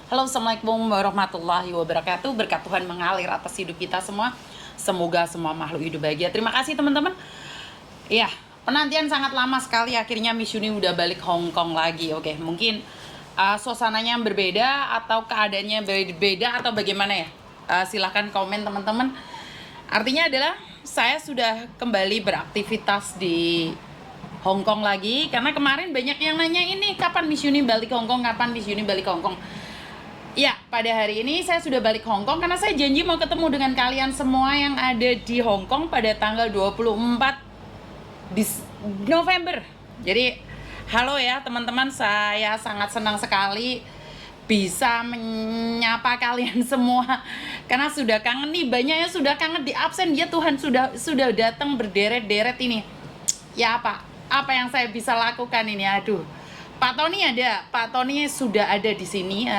Halo, Assalamualaikum warahmatullahi wabarakatuh. Berkat Tuhan mengalir atas hidup kita semua. Semoga semua makhluk hidup bahagia. Terima kasih teman-teman. Ya, penantian sangat lama sekali. Akhirnya Miss Yuni udah balik Hong Kong lagi. Oke, mungkin suasananya berbeda atau keadaannya berbeda atau bagaimana ya? Silahkan komen teman-teman. Artinya adalah saya sudah kembali beraktivitas di Hong Kong lagi. Karena kemarin banyak yang nanya ini kapan Miss Yuni balik Hong Kong, kapan Miss Yuni balik Hong Kong. Ya, pada hari ini saya sudah balik Hong Kong karena saya janji mau ketemu dengan kalian semua yang ada di Hong Kong pada tanggal 24 November. Jadi, halo ya teman-teman, saya sangat senang sekali bisa menyapa kalian semua karena sudah kangen nih, banyak yang sudah kangen di absen. Ya Tuhan, sudah datang berderet-deret ini. Ya apa yang saya bisa lakukan ini? Aduh. Pak Tony ada, Pak Tony sudah ada di sini.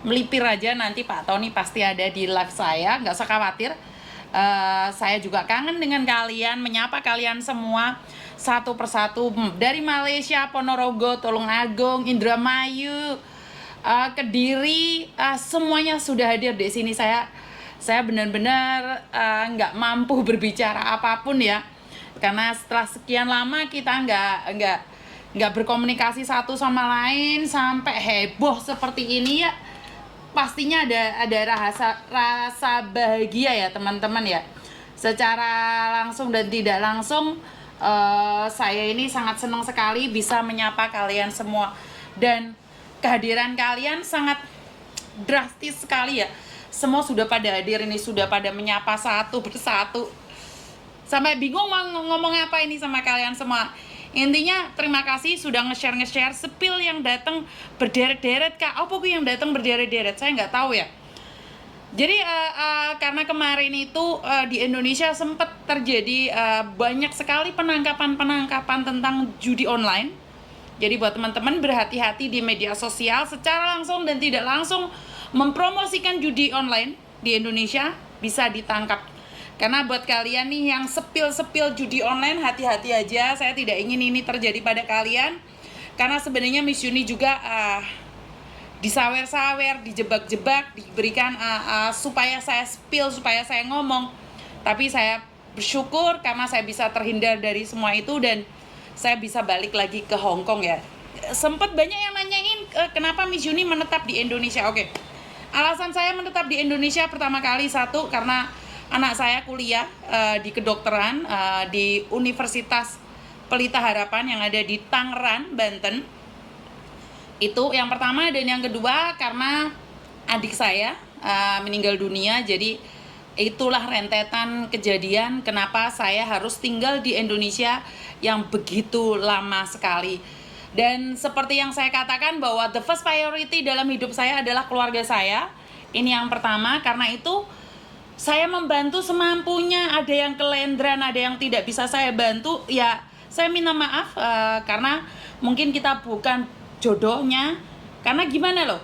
Melipir aja, nanti Pak Tony pasti ada di live saya, nggak usah khawatir. Saya juga kangen dengan kalian, menyapa kalian semua satu persatu dari Malaysia, Ponorogo, Tulungagung, Indramayu, Kediri, semuanya sudah hadir di sini. Saya benar-benar nggak mampu berbicara apapun ya, karena setelah sekian lama kita nggak berkomunikasi satu sama lain sampai heboh seperti ini ya. Pastinya ada rasa bahagia ya teman-teman ya. Secara langsung dan tidak langsung saya ini sangat senang sekali bisa menyapa kalian semua, dan kehadiran kalian sangat drastis sekali ya. Semua sudah pada hadir ini, sudah pada menyapa satu persatu. Sampai bingung mau ngomong apa ini sama kalian semua. Intinya terima kasih sudah nge-share sepil yang datang berderet-deret. Kak, apa yang datang berderet-deret? Saya nggak tahu ya. Jadi karena kemarin itu di Indonesia sempat terjadi banyak sekali penangkapan tentang judi online. Jadi buat teman-teman berhati-hati di media sosial secara langsung dan tidak langsung mempromosikan judi online di Indonesia, bisa ditangkap. Karena buat kalian nih yang sepil judi online, hati-hati aja. Saya tidak ingin ini terjadi pada kalian. Karena sebenarnya Miss Yuni juga disawer-sawer, dijebak-jebak, diberikan supaya saya spill, supaya saya ngomong. Tapi saya bersyukur karena saya bisa terhindar dari semua itu dan saya bisa balik lagi ke Hong Kong ya. Sempat banyak yang nanyain kenapa Miss Yuni menetap di Indonesia. Oke. Alasan saya menetap di Indonesia pertama kali, satu, karena anak saya kuliah di kedokteran di Universitas Pelita Harapan yang ada di Tangerang, Banten. Itu yang pertama, dan yang kedua karena adik saya meninggal dunia. Jadi itulah rentetan kejadian kenapa saya harus tinggal di Indonesia yang begitu lama sekali. Dan seperti yang saya katakan bahwa the first priority dalam hidup saya adalah keluarga saya. Ini yang pertama, karena itu saya membantu semampunya. Ada yang kelendran, ada yang tidak bisa saya bantu, ya saya minta maaf karena mungkin kita bukan jodohnya. Karena gimana loh,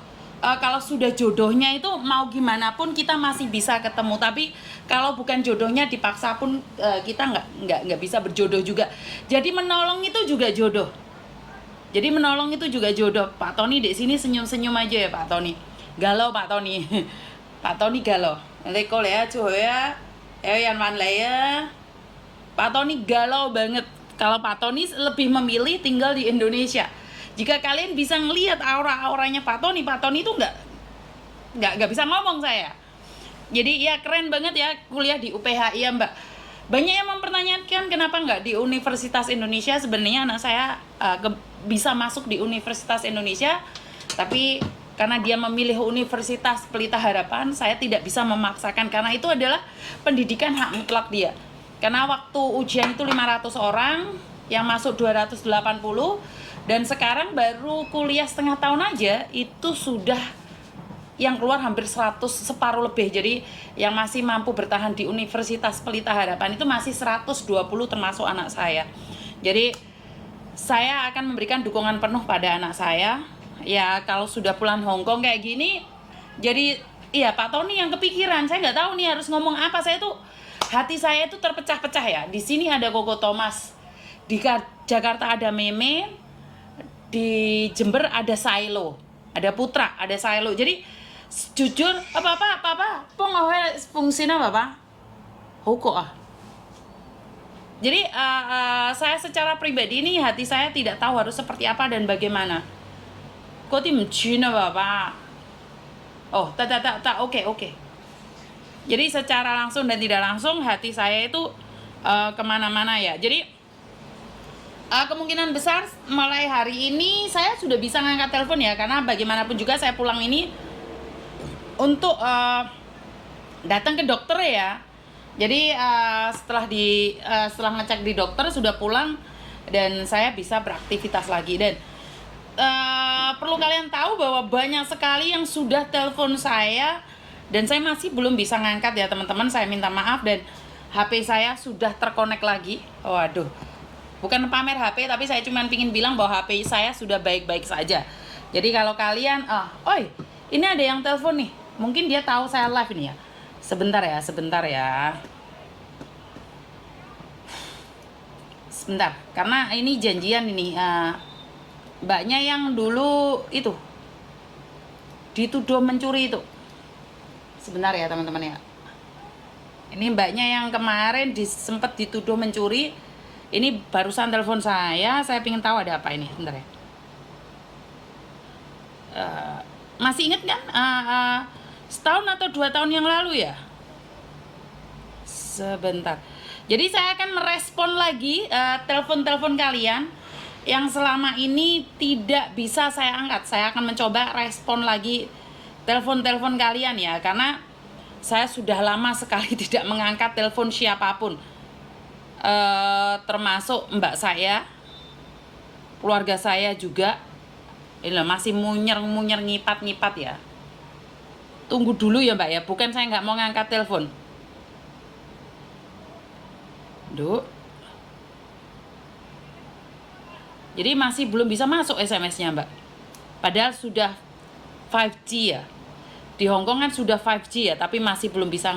kalau sudah jodohnya itu mau gimana pun kita masih bisa ketemu. Tapi kalau bukan jodohnya dipaksa pun kita nggak bisa berjodoh juga. Jadi menolong itu juga jodoh. Pak Tony di sini senyum-senyum aja ya Pak Tony. Galau Pak Tony. Pak Tony galau. Nanti cô lẽ ya, yang mana ya? Pak Tony galau banget. Kalau Pak Tony lebih memilih tinggal di Indonesia. Jika kalian bisa ngelihat aura-auranya Pak Tony itu nggak bisa ngomong saya. Jadi ya keren banget ya kuliah di UPH ya Mbak. Banyak yang mempertanyakan kenapa nggak di Universitas Indonesia. Sebenarnya anak saya bisa masuk di Universitas Indonesia, tapi karena dia memilih Universitas Pelita Harapan, saya tidak bisa memaksakan karena itu adalah pendidikan hak mutlak dia. Karena waktu ujian itu 500 orang, yang masuk 280, dan sekarang baru kuliah setengah tahun aja itu sudah yang keluar hampir 100, separuh lebih. Jadi yang masih mampu bertahan di Universitas Pelita Harapan itu masih 120 termasuk anak saya. Jadi saya akan memberikan dukungan penuh pada anak saya. Ya kalau sudah pulang Hong Kong kayak gini, jadi iya Pak Tony yang kepikiran. Saya nggak tahu nih harus ngomong apa. Saya tuh hati saya itu terpecah-pecah ya. Di sini ada Koko Thomas, di Jakarta ada Meme, di Jember ada Silo. ada Putra, ada Sailo. Jadi jujur apa fungsinya apa? Hukum ah. Jadi saya secara pribadi ini hati saya tidak tahu harus seperti apa dan bagaimana. Kok tim Cina Bapak? Oh, tak, oke. Jadi secara langsung dan tidak langsung hati saya itu kemana-mana ya. Jadi kemungkinan besar mulai hari ini saya sudah bisa ngangkat telepon ya, karena bagaimanapun juga saya pulang ini untuk datang ke dokter ya. Jadi setelah ngecek di dokter sudah pulang dan saya bisa beraktivitas lagi. Dan perlu kalian tahu bahwa banyak sekali yang sudah telepon saya dan saya masih belum bisa ngangkat ya teman-teman. Saya minta maaf dan HP saya sudah terkonek lagi. Waduh, bukan pamer HP, tapi saya cuma pingin bilang bahwa HP saya sudah baik-baik saja. Jadi kalau kalian, oi, ini ada yang telepon nih, mungkin dia tahu saya live ini ya. Sebentar ya. Sebentar, karena ini janjian ini. Mbaknya yang dulu itu dituduh mencuri itu. Sebentar ya teman-teman ya. Ini mbaknya yang kemarin sempat dituduh mencuri. Ini barusan telepon saya pengen tahu ada apa ini. Sebentar ya. Masih inget kan? Setahun atau 2 tahun yang lalu ya. Sebentar. Jadi saya akan merespon lagi telepon-telepon kalian yang selama ini tidak bisa saya angkat. Saya akan mencoba respon lagi telepon-telepon kalian ya, karena saya sudah lama sekali tidak mengangkat telepon siapapun, termasuk mbak saya, keluarga saya juga. Ini masih munyer ngipat ya. Tunggu dulu ya mbak ya, bukan saya nggak mau ngangkat telepon. Duh. Jadi masih belum bisa masuk SMS-nya mbak. Padahal sudah 5G ya. Di Hongkong kan sudah 5G ya, tapi masih belum bisa.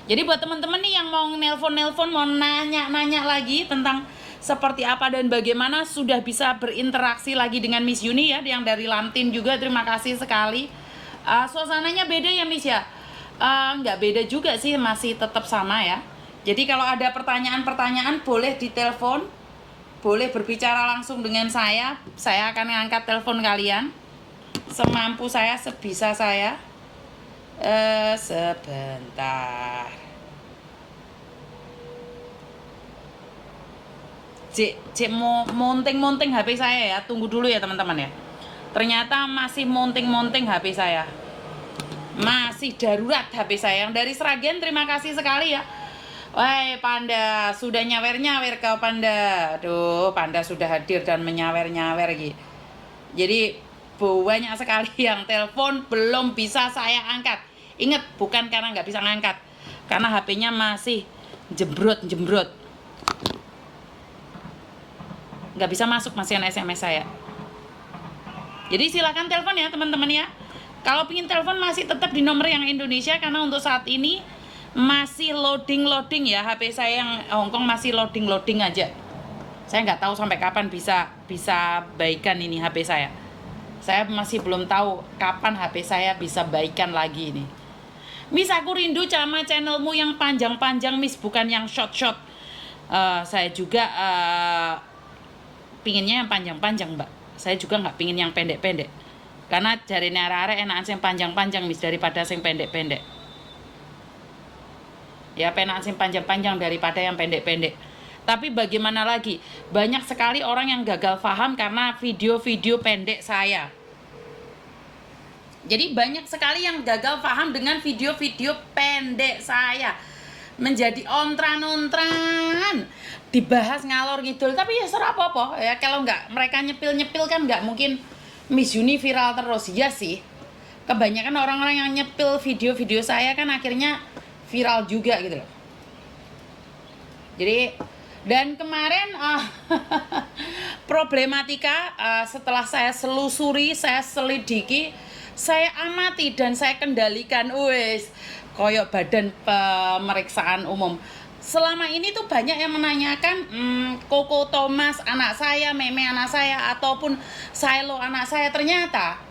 Jadi buat teman-teman nih yang mau nelpon, mau nanya lagi tentang seperti apa dan bagaimana, sudah bisa berinteraksi lagi dengan Miss Yuni ya, yang dari Lantin juga. Terima kasih sekali. Suasananya beda ya Miss ya? Nggak beda juga sih, masih tetap sama ya. Jadi kalau ada pertanyaan-pertanyaan boleh ditelepon, boleh berbicara langsung dengan saya akan ngangkat telepon kalian semampu saya, sebisa saya. Sebentar. Cek monting HP saya ya, tunggu dulu ya teman-teman ya. Ternyata masih monting HP saya, masih darurat HP saya yang dari Sragen. Terima kasih sekali ya. Wah, Panda sudah nyawer kau Panda. Aduh, Panda sudah hadir dan menyawer gitu. Jadi banyak sekali yang telepon belum bisa saya angkat. Ingat, bukan karena nggak bisa ngangkat, karena HP-nya masih jembrot. Nggak bisa masuk, masih SMS saya. Jadi silakan telepon ya teman-teman ya. Kalau pingin telepon masih tetap di nomor yang Indonesia, karena untuk saat ini masih loading ya, HP saya yang Hongkong masih loading aja. Saya nggak tahu sampai kapan bisa baikan ini HP saya. Saya masih belum tahu kapan HP saya bisa baikan lagi ini. Miss, aku rindu sama channelmu yang panjang-panjang Miss, bukan yang short. Saya juga pinginnya yang panjang-panjang mbak. Saya juga nggak pingin yang pendek-pendek, karena jarine arek-arek enakan yang panjang-panjang Miss daripada yang pendek-pendek. Ya penak sing panjang-panjang daripada yang pendek-pendek. Tapi bagaimana lagi, banyak sekali orang yang gagal paham karena video-video pendek saya. Jadi banyak sekali yang gagal paham dengan video-video pendek saya, menjadi ontran dibahas ngalor ngidul. Tapi ya serah apa-apa ya, kalau nggak mereka nyepil kan nggak mungkin Miss Yuni viral terus ya sih. Kebanyakan orang-orang yang nyepil video-video saya kan akhirnya viral juga gitu loh. Jadi, dan kemarin problematika setelah saya selusuri, saya selidiki, saya amati dan saya kendalikan, koyok badan pemeriksaan umum. Selama ini tuh banyak yang menanyakan Koko Thomas anak saya, Meme anak saya, ataupun Silo anak saya. Ternyata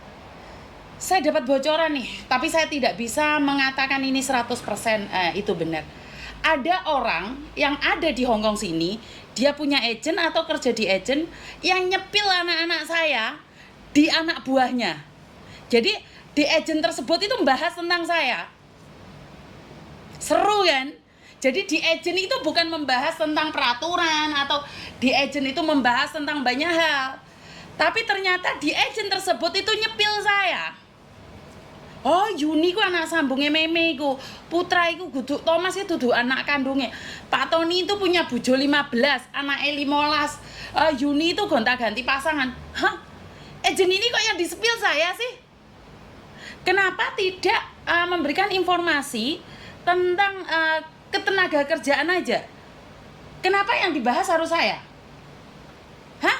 Saya dapat bocoran nih, tapi saya tidak bisa mengatakan ini 100% itu benar. Ada orang yang ada di Hong Kong sini, dia punya agent atau kerja di agent yang nyepil anak-anak saya di anak buahnya. Jadi di agent tersebut itu membahas tentang saya. Seru kan? Jadi di agent itu bukan membahas tentang peraturan atau di agent itu membahas tentang banyak hal. Tapi ternyata di agent tersebut itu nyepil saya. Oh, Yuni ku anak sambungnya Meme ku. Putra iku kudu Thomas itu dudu anak kandungnya. Pak Tony itu punya bojo 15, anaknya 15. Yuni itu gonta-ganti pasangan. Hah? Agent ini kok yang disepil saya sih? Kenapa tidak memberikan informasi tentang ketenaga kerjaan aja? Kenapa yang dibahas harus saya? Hah?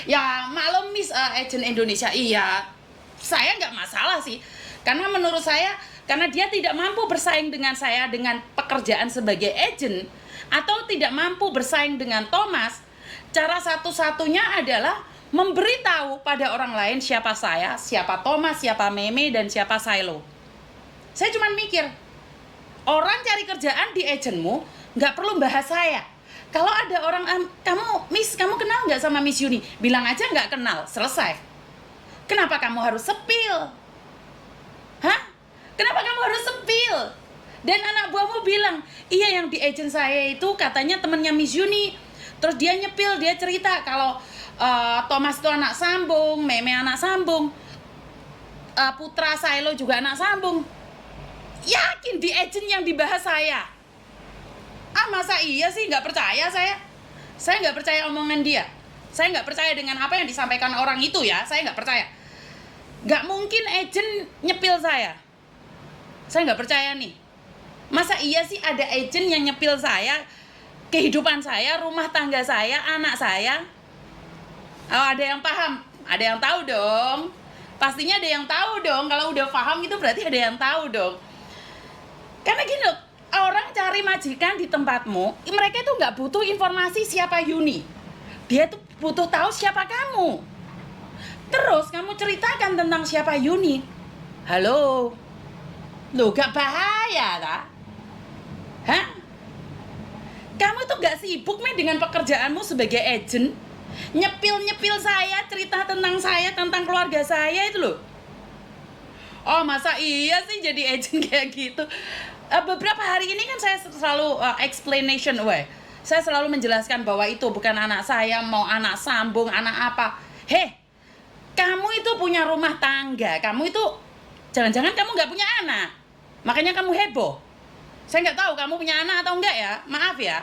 Ya maklum Miss agent Indonesia, iya. Saya nggak masalah sih, karena menurut saya, karena dia tidak mampu bersaing dengan saya dengan pekerjaan sebagai agent, atau tidak mampu bersaing dengan Thomas, cara satu-satunya adalah memberitahu pada orang lain siapa saya, siapa Thomas, siapa Meme, dan siapa Silo. Saya cuma mikir, orang cari kerjaan di agentmu nggak perlu bahas saya. Kalau ada orang, kamu Miss, kamu kenal nggak sama Miss Yuni? Bilang aja nggak kenal, selesai. Kenapa kamu harus sepil? Hah? Kenapa kamu harus sepil? Dan anak buahmu bilang, iya yang di agent saya itu katanya temennya Miss Yuni. Terus dia nyepil, dia cerita kalau Thomas itu anak sambung, Meme anak sambung, Putra Silo juga anak sambung. Yakin di agent yang dibahas saya? Masa iya sih? Nggak percaya saya. Saya nggak percaya omongan dia. Saya nggak percaya dengan apa yang disampaikan orang itu ya. Saya nggak percaya. Nggak mungkin agent nyepil saya. Saya nggak percaya nih. Masa iya sih ada agent yang nyepil saya, kehidupan saya, rumah tangga saya, anak saya? Oh, ada yang paham? Ada yang tahu dong? Pastinya ada yang tahu dong. Kalau udah paham itu berarti ada yang tahu dong. Karena gini loh, orang cari majikan di tempatmu, mereka itu nggak butuh informasi siapa Yuni. Dia tuh butuh tahu siapa kamu. Terus kamu ceritakan tentang siapa Yuni. Halo. Loh, gak bahaya tak? Hah? Kamu tuh gak sibuk nih dengan pekerjaanmu sebagai agent? Nyepil-nyepil saya, cerita tentang saya, tentang keluarga saya itu loh. Oh, masa iya sih jadi agent kayak gitu? Beberapa hari ini kan saya selalu explanation away. Saya selalu menjelaskan bahwa itu bukan anak saya, mau anak sambung, anak apa. Kamu itu punya rumah tangga, kamu itu jangan-jangan kamu nggak punya anak, makanya kamu heboh. Saya nggak tahu kamu punya anak atau enggak ya, maaf ya.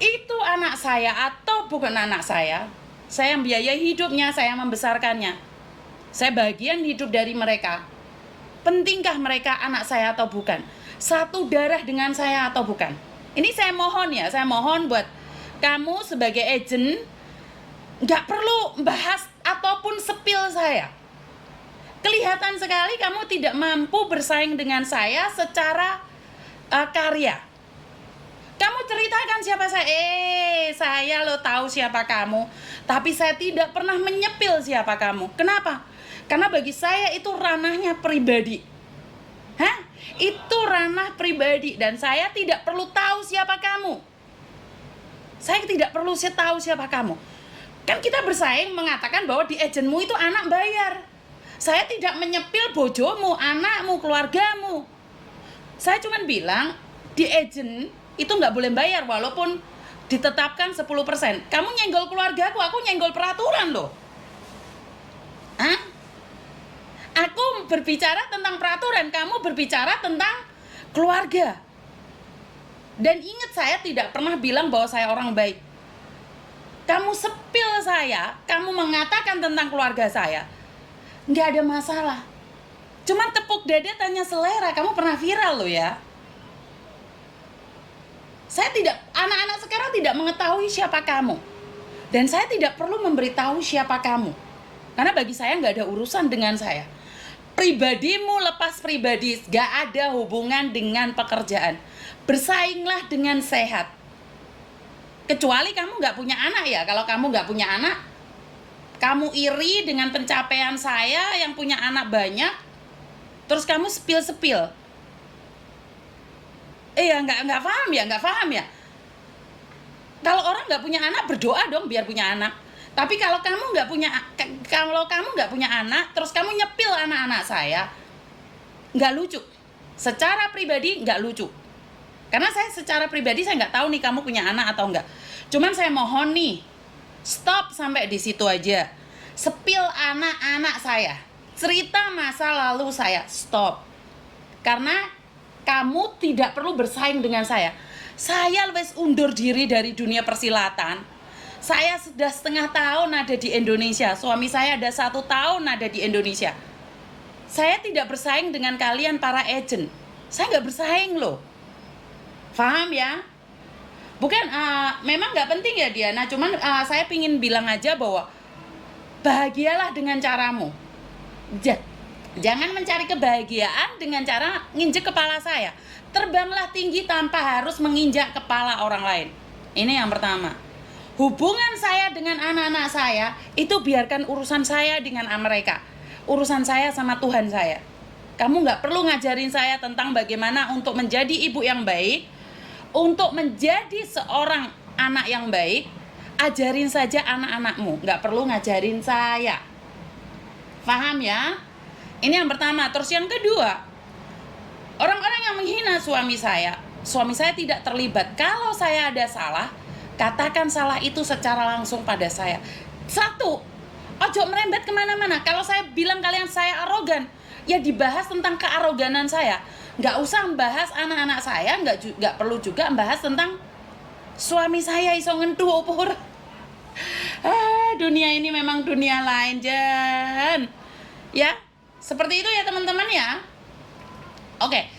Itu anak saya atau bukan anak saya yang biayai hidupnya, saya membesarkannya. Saya bagian hidup dari mereka. Pentingkah mereka anak saya atau bukan? Satu darah dengan saya atau bukan? Ini saya mohon ya, saya mohon buat kamu sebagai agent, nggak perlu bahas ataupun sepil saya. Kelihatan sekali kamu tidak mampu bersaing dengan saya secara karya. Kamu ceritakan siapa saya. Saya lo tahu siapa kamu, tapi saya tidak pernah menyepil siapa kamu. Kenapa? Karena bagi saya itu ranahnya pribadi. Itu ranah pribadi dan saya tidak perlu tahu siapa kamu. Saya tidak perlu tahu siapa kamu. Kan kita bersaing mengatakan bahwa di agentmu itu anak bayar. Saya tidak menyepil bojomu, anakmu, keluargamu. Saya cuma bilang di agent itu nggak boleh bayar walaupun ditetapkan 10%. Kamu nyenggol keluargaku, aku nyenggol peraturan loh. Aku berbicara tentang peraturan, kamu berbicara tentang keluarga. Dan ingat, saya tidak pernah bilang bahwa saya orang baik. Kamu sepil saya, kamu mengatakan tentang keluarga saya, nggak ada masalah. Cuman tepuk dada tanya selera, kamu pernah viral loh ya. Anak-anak sekarang tidak mengetahui siapa kamu. Dan saya tidak perlu memberitahu siapa kamu. Karena bagi saya nggak ada urusan dengan saya. Pribadimu lepas pribadi, nggak ada hubungan dengan pekerjaan. Bersainglah dengan sehat. Kecuali kamu nggak punya anak ya. Kalau kamu nggak punya anak, Kamu iri dengan pencapaian saya yang punya anak banyak, terus kamu sepil-sepil. Nggak paham ya. Kalau orang nggak punya anak, berdoa dong biar punya anak. Tapi kalau kamu nggak punya anak, terus kamu nyepil anak-anak saya, nggak lucu. Secara pribadi nggak lucu. Karena saya secara pribadi saya nggak tahu nih kamu punya anak atau enggak. Cuman saya mohon nih, stop sampai di situ aja. Sepil anak-anak saya, cerita masa lalu saya, stop. Karena kamu tidak perlu bersaing dengan saya. Saya wes undur diri dari dunia persilatan. Saya sudah setengah tahun ada di Indonesia. Suami saya ada 1 tahun ada di Indonesia. Saya tidak bersaing dengan kalian para agent. Saya nggak bersaing loh. Paham ya? Bukan, memang nggak penting ya Diana. Cuman saya pingin bilang aja bahwa bahagialah dengan caramu. Jangan mencari kebahagiaan dengan cara nginjek kepala saya. Terbanglah tinggi tanpa harus menginjak kepala orang lain. Ini yang pertama. Hubungan saya dengan anak-anak saya, itu biarkan urusan saya dengan mereka. Urusan saya sama Tuhan saya. Kamu nggak perlu ngajarin saya tentang bagaimana untuk menjadi ibu yang baik, untuk menjadi seorang anak yang baik. Ajarin saja anak-anakmu, nggak perlu ngajarin saya. Paham ya? Ini yang pertama. Terus yang kedua, orang-orang yang menghina suami saya tidak terlibat. Kalau saya ada salah, katakan salah itu secara langsung pada saya. 1, ojo merembet kemana-mana. Kalau saya bilang kalian saya arogan, ya dibahas tentang kearoganan saya. Nggak usah membahas anak-anak saya, nggak perlu juga membahas tentang suami saya iso ngentu opor. Dunia ini memang dunia lain, Jan. Ya, seperti itu ya teman-teman ya. Oke.